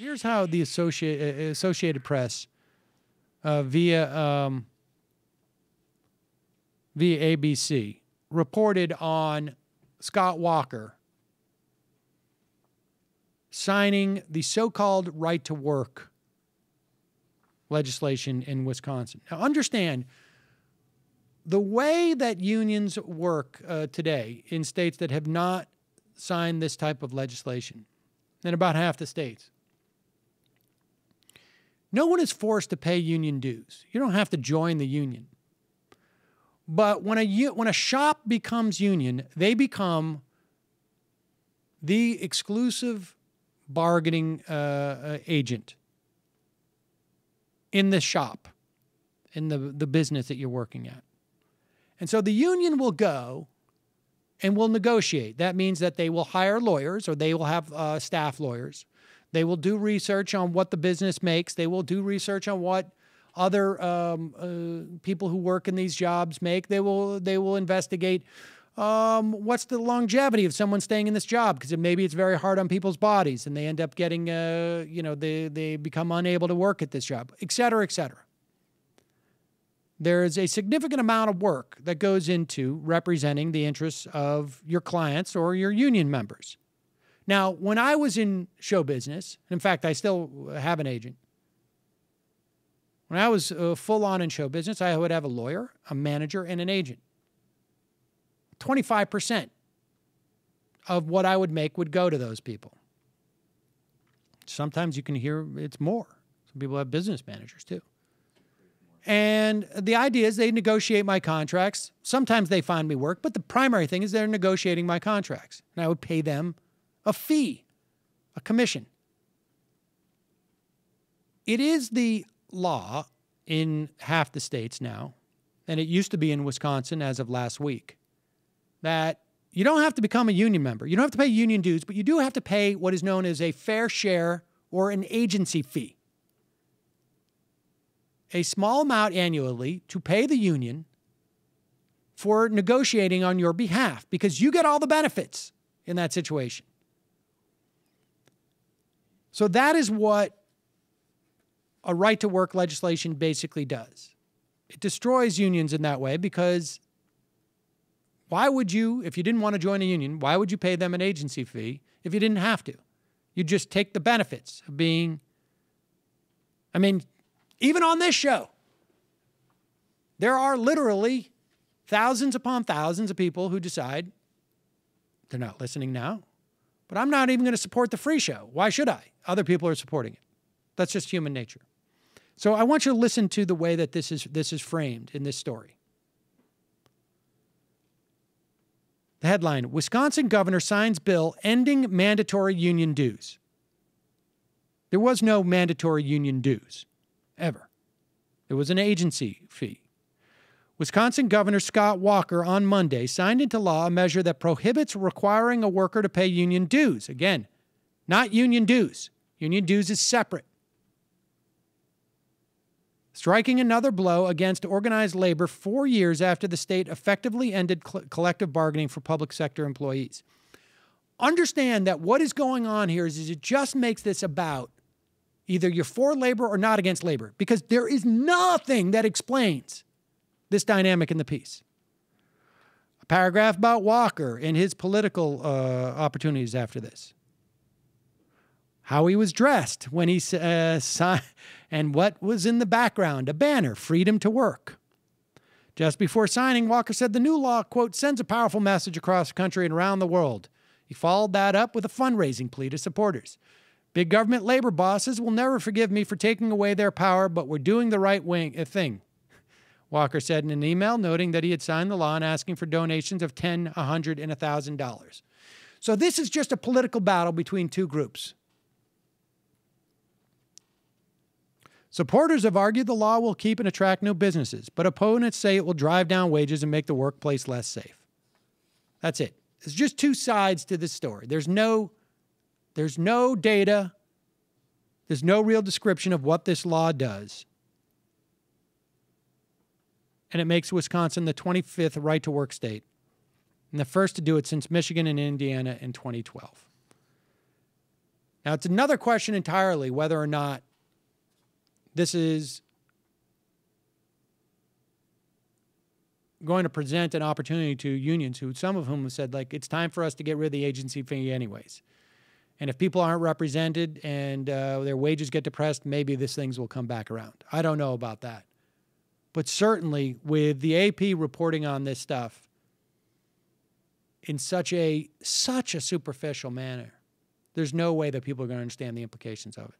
Here's how the Associated Press, via ABC, reported on Scott Walker signing the so-called right-to-work legislation in Wisconsin. Now, understand, the way that unions work today in states that have not signed this type of legislation, in about half the states, no one is forced to pay union dues. You don't have to join the union. But when a shop becomes union, they become the exclusive bargaining agent in the shop, in the business that you're working at. And so the union will go and will negotiate. That means that they will hire lawyers, or they will have staff lawyers. They will do research on what the business makes. They will do research on what other people who work in these jobs make. They will investigate what's the longevity of someone staying in this job, because maybe it's very hard on people's bodies and they end up getting, they become unable to work at this job, et cetera, et cetera. There's a significant amount of work that goes into representing the interests of your clients or your union members. Now, when I was in show business, in fact, I still have an agent. When I was full on in show business, I would have a lawyer, a manager, and an agent. 25% of what I would make would go to those people. Sometimes you can hear it's more. Some people have business managers too. And the idea is they negotiate my contracts. Sometimes they find me work, but the primary thing is they're negotiating my contracts. And I would pay them a fee, a commission. It is the law in half the states now, and it used to be in Wisconsin as of last week, that you don't have to become a union member. You don't have to pay union dues, but you do have to pay what is known as a fair share or an agency fee. A small amount annually to pay the union for negotiating on your behalf, because you get all the benefits in that situation. So that is what a right-to-work legislation basically does. It destroys unions in that way, because why would you, if you didn't want to join a union, why would you pay them an agency fee if you didn't have to? You just take the benefits of being, even on this show, there are literally thousands upon thousands of people who decide they're not listening now, but I'm not even going to support the free show. Why should I? Other people are supporting it. That's just human nature. So I want you to listen to the way that this is framed in this story. The headline, Wisconsin governor signs bill ending mandatory union dues. There was no mandatory union dues, ever. There was an agency fee. Wisconsin Governor Scott Walker on Monday signed into law a measure that prohibits requiring a worker to pay union dues. Again, not union dues. Union dues is separate. Striking another blow against organized labor 4 years after the state effectively ended collective bargaining for public sector employees. Understand that what is going on here is it just makes this about either you're for labor or not against labor, because there is nothing that explains this dynamic in the piece. A paragraph about Walker and his political opportunities after this. How he was dressed when he signed, and what was in the background, a banner, freedom to work. Just before signing, Walker said the new law, quote, sends a powerful message across the country and around the world. He followed that up with a fundraising plea to supporters. Big government labor bosses will never forgive me for taking away their power, but we're doing the right thing. Walker said in an email, noting that he had signed the law and asking for donations of $10, $100, and $1,000. So this is just a political battle between two groups. Supporters have argued the law will keep and attract new businesses, but opponents say it will drive down wages and make the workplace less safe. That's it. There's just two sides to this story. There's no data. There's no real description of what this law does. And it makes Wisconsin the 25th right-to-work state, and the first to do it since Michigan and Indiana in 2012. Now, it's another question entirely whether or not this is going to present an opportunity to unions, who some of whom have said, like, it's time for us to get rid of the agency fee anyways. And if people aren't represented and their wages get depressed, maybe these things will come back around. I don't know about that. But certainly with the AP reporting on this stuff in such a superficial manner, there's no way that people are going to understand the implications of it.